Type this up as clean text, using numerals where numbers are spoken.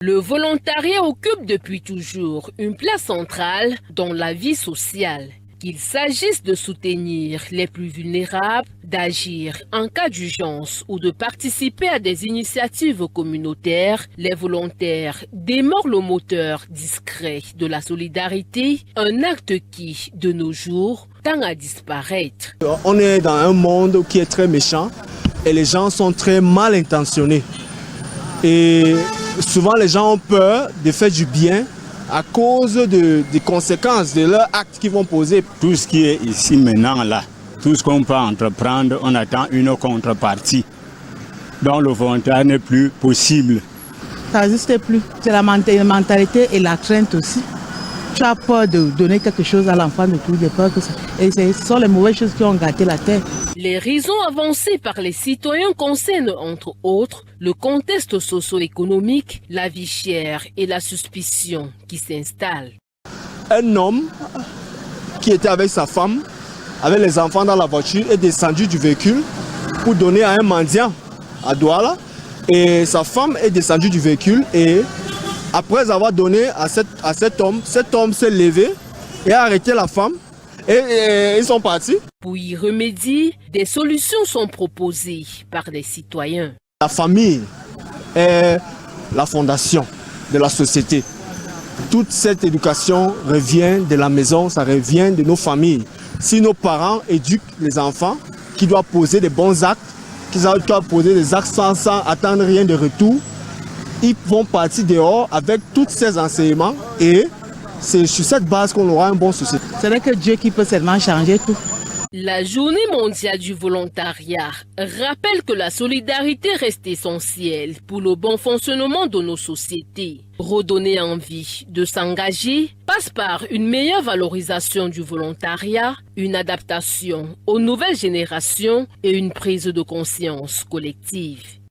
Le volontariat occupe depuis toujours une place centrale dans la vie sociale. Qu'il s'agisse de soutenir les plus vulnérables, d'agir en cas d'urgence ou de participer à des initiatives communautaires, les volontaires démarrent le moteur discret de la solidarité, un acte qui, de nos jours, tend à disparaître. On est dans un monde qui est très méchant et les gens sont très mal intentionnés. Et souvent les gens ont peur de faire du bien à cause des conséquences de leurs actes qu'ils vont poser. Tout ce qui est ici maintenant là, tout ce qu'on peut entreprendre, on attend une contrepartie. Donc le volontariat n'est plus possible. Ça n'existe plus. C'est la mentalité et la crainte aussi. Tu as peur de donner quelque chose à l'enfant de tout, peur que ça. Et ce sont les mauvaises choses qui ont gâté la terre. Les raisons avancées par les citoyens concernent entre autres le contexte socio-économique, la vie chère et la suspicion qui s'installe. Un homme qui était avec sa femme, avec les enfants dans la voiture, est descendu du véhicule pour donner à un mendiant à Douala. Et sa femme est descendue du véhicule et après avoir donné à cet homme s'est levé et a arrêté la femme et ils sont partis. Pour y remédier, des solutions sont proposées par des citoyens. La famille est la fondation de la société. Toute cette éducation revient de la maison, ça revient de nos familles. Si nos parents éduquent les enfants, qui doivent poser des bons actes, qui doivent poser des actes sans attendre rien de retour, ils vont partir dehors avec tous ces enseignements et c'est sur cette base qu'on aura un bon société. Ce n'est que Dieu qui peut seulement changer tout. La Journée mondiale du volontariat rappelle que la solidarité reste essentielle pour le bon fonctionnement de nos sociétés. Redonner envie de s'engager passe par une meilleure valorisation du volontariat, une adaptation aux nouvelles générations et une prise de conscience collective.